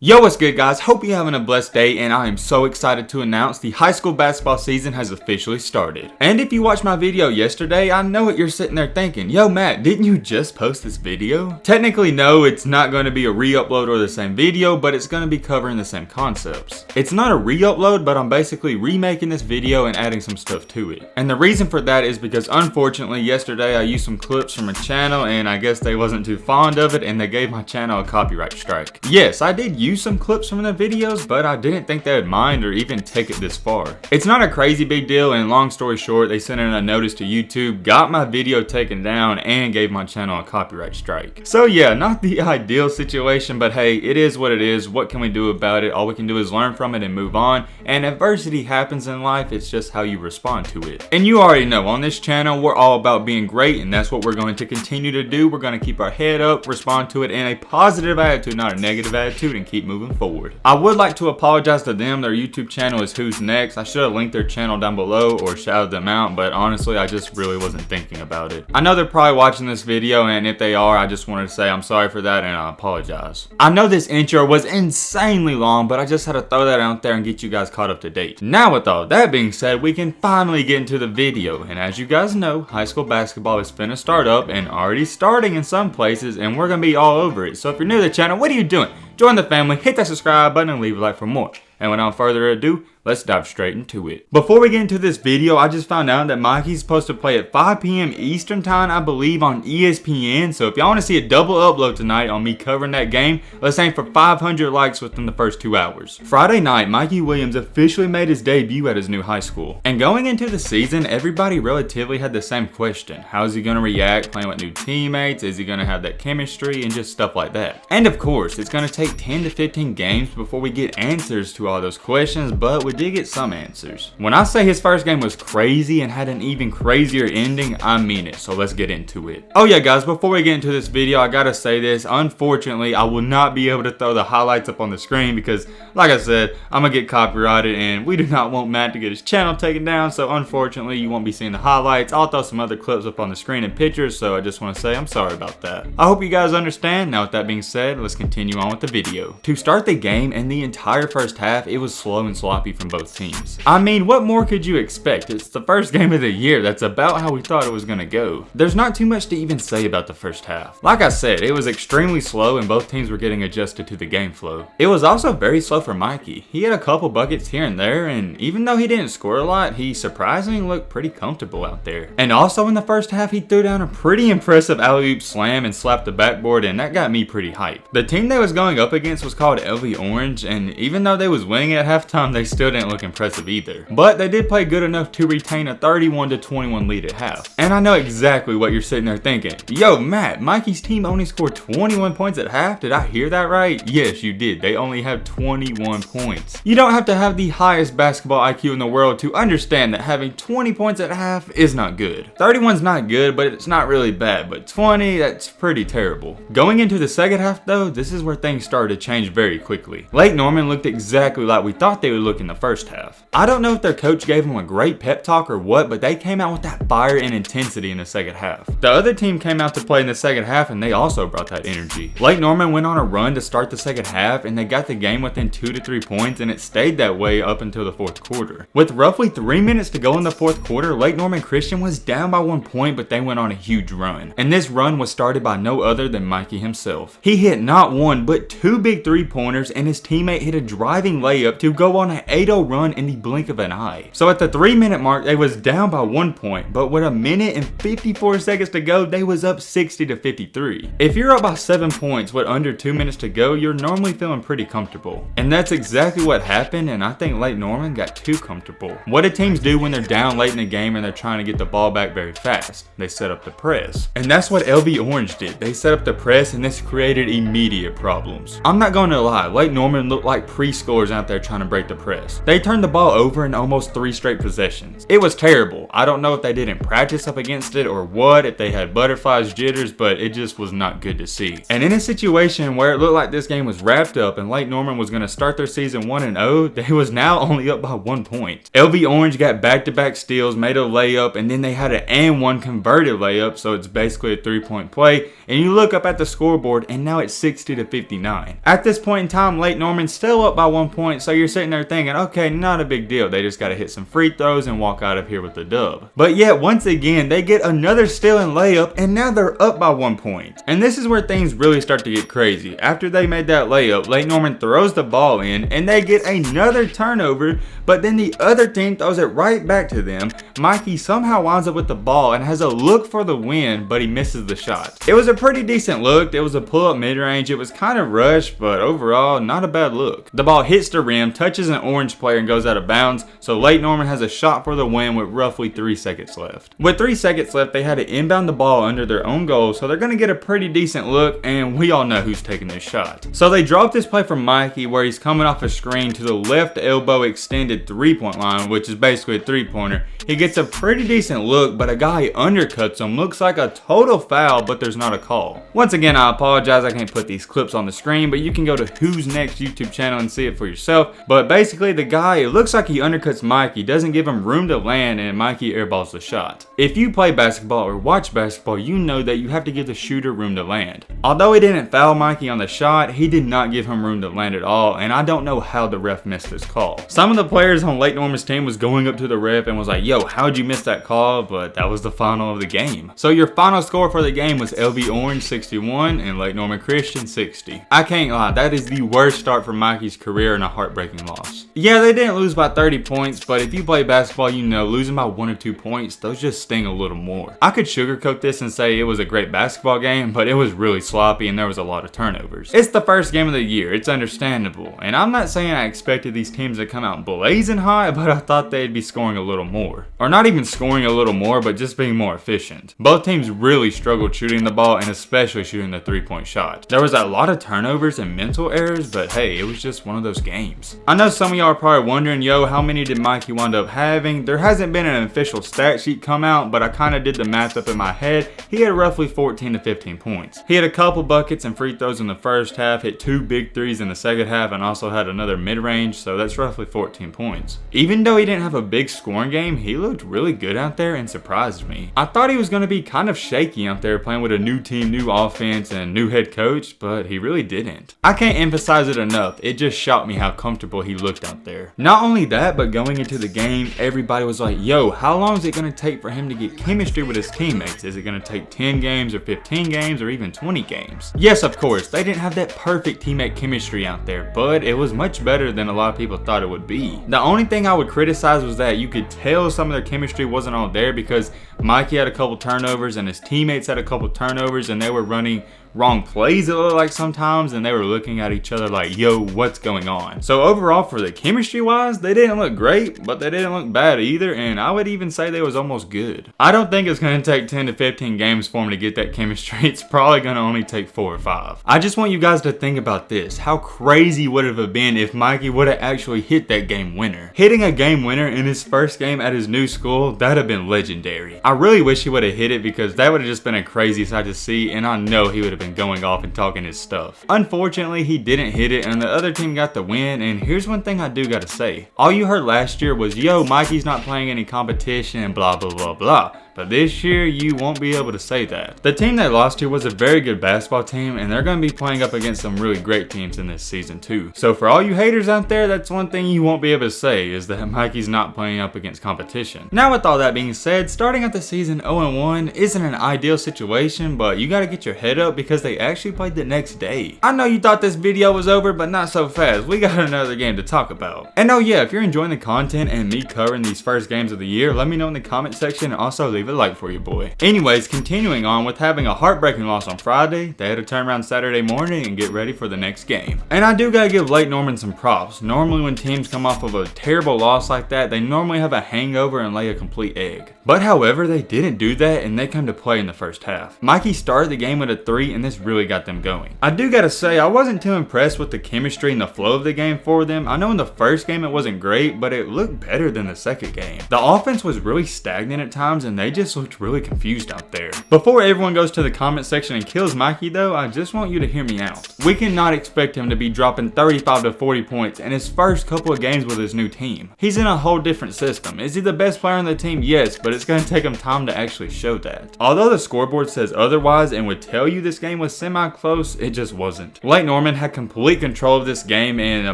Yo, what's good guys? Hope you're having a blessed day, and I am so excited to announce the high school basketball season has officially started. And if you watched my video yesterday, I know what you're sitting there thinking. Yo Matt, didn't you just post this video? Technically no, it's not going to be a re-upload or the same video, but it's going to be covering the same concepts. It's not a re-upload, but I'm basically remaking this video and adding some stuff to it. And the reason for that is because unfortunately yesterday I used some clips from a channel and I guess they wasn't too fond of it and they gave my channel a copyright strike. Yes, I did use some clips from the videos, but I didn't think they would mind or even take it this far. It's not a crazy big deal, and long story short, they sent in a notice to YouTube, got my video taken down, and gave my channel a copyright strike. So yeah, not the ideal situation, but hey, it is what it is. What can we do about it? All we can do is learn from it and move on, and adversity happens in life, it's just how you respond to it. And you already know, on this channel, we're all about being great, and that's what we're going to continue to do. We're going to keep our head up, respond to it in a positive attitude, not a negative attitude, and keep moving forward. I would like to apologize to them. Their YouTube channel is Who's Next. I should have linked their channel down below or shouted them out, but honestly I just really wasn't thinking about it. I know they're probably watching this video, and if they are, I just wanted to say I'm sorry for that and I apologize. I know this intro was insanely long, but I just had to throw that out there and get you guys caught up to date. Now with all that being said, we can finally get into the video, and as you guys know, high school basketball is finna start up and already starting in some places, and we're gonna be all over it. So if you're new to the channel, what are you doing? Join the family, hit that subscribe button, and leave a like for more. And without further ado, let's dive straight into it. Before we get into this video, I just found out that Mikey's supposed to play at 5 p.m. Eastern time, I believe, on ESPN. So if y'all want to see a double upload tonight on me covering that game, let's aim for 500 likes within the first 2 hours. Friday night, Mikey Williams officially made his debut at his new high school. And going into the season, everybody relatively had the same question. How is he going to react playing with new teammates? Is he going to have that chemistry? And just stuff like that. And of course, it's going to take 10 to 15 games before we get answers to all those questions, but we did get some answers. When I say his first game was crazy and had an even crazier ending, I mean it, so let's get into it. Oh yeah guys, before we get into this video, I gotta say this. Unfortunately, I will not be able to throw the highlights up on the screen because, like I said, I'm gonna get copyrighted and we do not want Matt to get his channel taken down, so unfortunately you won't be seeing the highlights. I'll throw some other clips up on the screen and pictures, so I just want to say I'm sorry about that. I hope you guys understand. Now with that being said, let's continue on with the video. To start the game and the entire first half, it was slow and sloppy from both teams. I mean, what more could you expect? It's the first game of the year. That's about how we thought it was gonna go. There's not too much to even say about the first half. Like I said, it was extremely slow and both teams were getting adjusted to the game flow. It was also very slow for Mikey. He had a couple buckets here and there, and even though he didn't score a lot, he surprisingly looked pretty comfortable out there. And also in the first half, he threw down a pretty impressive alley-oop slam and slapped the backboard, and that got me pretty hyped. The team they was going up against was called LV Orange, and even though they was winning at halftime, they still didn't look impressive either. But they did play good enough to retain a 31-21 lead at half. And I know exactly what you're sitting there thinking. Yo Matt, Mikey's team only scored 21 points at half? Did I hear that right? Yes, you did. They only have 21 points. You don't have to have the highest basketball IQ in the world to understand that having 20 points at half is not good. 31's not good, but it's not really bad. But 20, that's pretty terrible. Going into the second half though, this is where things started to change very quickly. Lake Norman looked exactly like we thought they would look in the first half. I don't know if their coach gave them a great pep talk or what, but they came out with that fire and intensity in the second half. The other team came out to play in the second half and they also brought that energy. Lake Norman went on a run to start the second half and they got the game within 2 to 3 points, and it stayed that way up until the fourth quarter. With roughly 3 minutes to go in the fourth quarter, Lake Norman Christian was down by 1 point, but they went on a huge run. And this run was started by no other than Mikey himself. He hit not one, but 2 big 3-pointers, and his teammate hit a driving layup to go on an 8-0 run in the blink of an eye. So at the 3-minute mark, they was down by 1 point, but with 1 minute and 54 seconds to go, they was up 60-53. If you're up by 7 points with under 2 minutes to go, you're normally feeling pretty comfortable. And that's exactly what happened, and I think Lake Norman got too comfortable. What do teams do when they're down late in the game and they're trying to get the ball back very fast? They set up the press. And that's what LV Orange did. They set up the press, and this created immediate problems. I'm not going to lie, Lake Norman looked like pre-scores out there trying to break the press. They turned the ball over in almost 3 straight possessions. It was terrible. I don't know if they didn't practice up against it or what, if they had butterflies, jitters, but it just was not good to see. And in a situation where it looked like this game was wrapped up and Lake Norman was going to start their season 1-0, they was now only up by 1 point. LV Orange got back-to-back steals, made a layup, and then they had an and one converted layup, so it's basically a 3-point play. And you look up at the scoreboard and now it's 60-59. At this point in time, Lake Norman's still up by 1 point, so you're sitting there thinking, okay, not a big deal. They just got to hit some free throws and walk out of here with the dub. But yet, once again, they get another steal and layup, and now they're up by 1 point. And this is where things really start to get crazy. After they made that layup, Lake Norman throws the ball in, and they get another turnover, but then the other team throws it right back to them. Mikey somehow winds up with the ball and has a look for the win, but he misses the shot. It was a pretty decent look. It was a pull-up mid-range. It was kind of rushed, but overall, not a bad look. The ball hits the rim, touches an Orange player, and goes out of bounds, so Lake Norman has a shot for the win with roughly 3 seconds left. With 3 seconds left, they had to inbound the ball under their own goal, so they're going to get a pretty decent look, and we all know who's taking this shot. So they drop this play from Mikey where he's coming off a screen to the left elbow extended 3-point line, which is basically a 3-pointer. He gets a pretty decent look, but a guy undercuts him. Looks like a total foul, but there's not a call. Once again, I apologize, I can't put these clips on the screen, but you can go to Who's Next YouTube channel and see it for yourself. But basically, the guy, it looks like he undercuts Mikey, doesn't give him room to land, and Mikey airballs the shot. If you play basketball or watch basketball, you know that you have to give the shooter room to land. Although he didn't foul Mikey on the shot, he did not give him room to land at all, and I don't know how the ref missed this call. Some of the players on Lake Norman's team was going up to the ref and was like, yo, how'd you miss that call? But that was the final of the game. So your final score for the game was LV Orange 61 and Lake Norman Christian 60. I can't lie, that is the worst start for Mikey's career and a heartbreaking loss. Yeah, they didn't lose by 30 points, but if you play basketball, you know losing by 1 or 2 points, those just sting a little more. I could sugarcoat this and say it was a great basketball game, but it was really sloppy and there was a lot of turnovers. It's the first game of the year, it's understandable, and I'm not saying I expected these teams to come out blazing hot, but I thought they'd be scoring a little more. Or not even scoring a little more, but just being more efficient. Both teams really struggled shooting the ball and especially shooting the 3-point shot. There was a lot of turnovers and mental errors, but hey, it was just one of those games. I know some of y'all are probably wondering, yo, how many did Mikey wind up having? There hasn't been an official stat sheet come out, but I kind of did the math up in my head. He had roughly 14 to 15 points. He had a couple buckets and free throws in the first half, hit 2 big threes in the second half, and also had another mid-range, so that's roughly 14 points. Even though he didn't have a big scoring game, he looked really good out there and surprised me. I thought he was going to be kind of shaky out there playing with a new team, new offense, and new head coach, but he really didn't. I can't emphasize it enough, it just shocked me how comfortable he looked out there. Not only that, but going into the game, everybody was like, yo, how long is it going to take for him to get chemistry with his teammates? Is it going to take 10 games or 15 games or even 20 games? Yes, of course, they didn't have that perfect teammate chemistry out there, but it was much better than a lot of people thought it would be. The only thing I would criticize was that you could tell some of their chemistry wasn't all there because Mikey had a couple turnovers and his teammates had a couple turnovers and they were running wrong plays, it looked like sometimes, and they were looking at each other like, yo, what's going on? So overall, for the chemistry wise, they didn't look great, but they didn't look bad either, and I would even say they was almost good. I don't think it's going to take 10 to 15 games for them to get that chemistry. It's probably going to only take 4 or 5. I just want you guys to think about this. How crazy would it have been if Mikey would have actually hit that game winner? Hitting a game winner in his first game at his new school, that'd have been legendary. I really wish he would have hit it because that would have just been a crazy sight to see, and I know he would have been going off and talking his stuff. Unfortunately, he didn't hit it and the other team got the win, and here's one thing I do gotta say. All you heard last year was, yo, Mikey's not playing any competition and blah blah blah blah. But this year, you won't be able to say that. The team they lost to was a very good basketball team, and they're going to be playing up against some really great teams in this season too. So for all you haters out there, that's one thing you won't be able to say, is that Mikey's not playing up against competition. Now with all that being said, starting out the season 0-1 isn't an ideal situation, but you got to get your head up because they actually played the next day. I know you thought this video was over, but not so fast. We got another game to talk about. And oh yeah, if you're enjoying the content and me covering these first games of the year, let me know in the comment section, and also leave leave a like for your boy. Anyways, continuing on with having a heartbreaking loss on Friday, they had to turn around Saturday morning and get ready for the next game. And I do gotta give Lake Norman some props. Normally when teams come off of a terrible loss like that, they normally have a hangover and lay a complete egg. But however, they didn't do that and they come to play in the first half. Mikey started the game with a 3 and this really got them going. I do gotta say, I wasn't too impressed with the chemistry and the flow of the game for them. I know in the first game it wasn't great, but it looked better than the second game. The offense was really stagnant at times and they just looked really confused out there. Before everyone goes to the comment section and kills Mikey though, I just want you to hear me out. We cannot expect him to be dropping 35 to 40 points in his first couple of games with his new team. He's in a whole different system. Is he the best player on the team? Yes, but it's going to take him time to actually show that. Although the scoreboard says otherwise and would tell you this game was semi-close, it just wasn't. Lake Norman had complete control of this game and the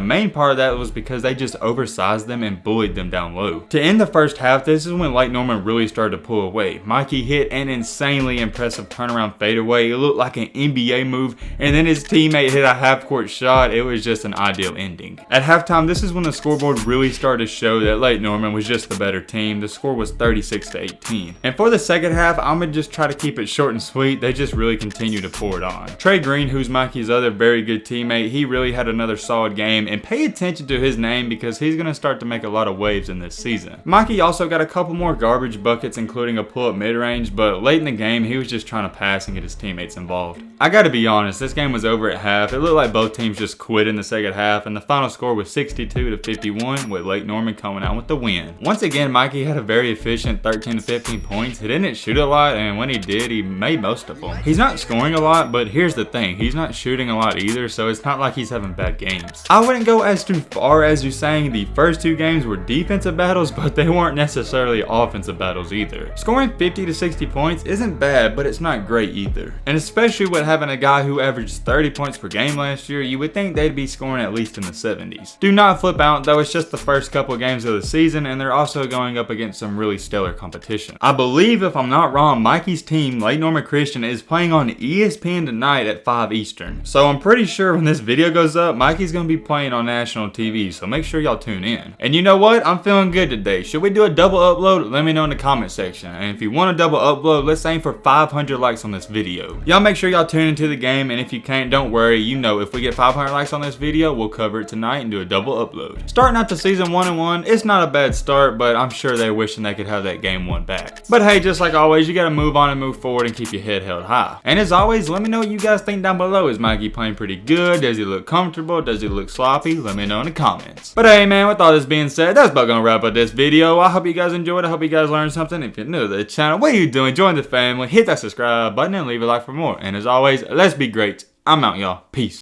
main part of that was because they just oversized them and bullied them down low. To end the first half, this is when Lake Norman really started to pull away. Mikey hit an insanely impressive turnaround fadeaway. It looked like an NBA move and then his teammate hit a half-court shot. It was just an ideal ending. At halftime, this is when the scoreboard really started to show that Lake Norman was just the better team. The score was 36-18. And for the second half, I'm gonna just try to keep it short and sweet. They just really continue to pour it on. Trey Green, who's Mikey's other very good teammate, he really had another solid game, and pay attention to his name because he's gonna start to make a lot of waves in this season. Mikey also got a couple more garbage buckets, including a pull-up mid-range, but late in the game, he was just trying to pass and get his teammates involved. I gotta be honest, this game was over at half. It looked like both teams just quit in the second half, and the final score was 62-51, with Lake Norman coming out with the win. Once again, Mikey had a very efficient 13 to 15 points. He didn't shoot a lot, and when he did, he made most of them. He's not scoring a lot, but here's the thing, he's not shooting a lot either, so it's not like he's having bad games. I wouldn't go as too far as you saying the first two games were defensive battles, but they weren't necessarily offensive battles either. Scoring 50 to 60 points isn't bad, but it's not great either. And especially with having a guy who averaged 30 points per game last year, you would think they'd be scoring at least in the 70s. Do not flip out though, it's just the first couple of games of the season and they're also going up against some really stellar competition. I believe, if I'm not wrong, Mikey's team, Lake Norman Christian, is playing on ESPN tonight at 5 Eastern. So I'm pretty sure when this video goes up, Mikey's gonna be playing on national TV, so make sure y'all tune in. And you know what? I'm feeling good today. Should we do a double upload? Let me know in the comment section. And if you want a double upload, let's aim for 500 likes on this video. Y'all make sure y'all tune into the game, and if you can't, don't worry. You know, if we get 500 likes on this video, we'll cover it tonight and do a double upload. Starting out the season 1-1, it's not a bad start, but I'm sure they're wishing they could have that game 1 back. But hey, just like always, you gotta move on and move forward and keep your head held high. And as always, let me know what you guys think down below. Is Mikey playing pretty good? Does he look comfortable? Does he look sloppy? Let me know in the comments. But hey man, with all this being said, that's about gonna wrap up this video. I hope you guys enjoyed. I hope you guys learned something. If you're new to the channel, what are you doing? Join the family, hit that subscribe button and leave a like for more. And as always, let's be great. I'm out, y'all. Peace.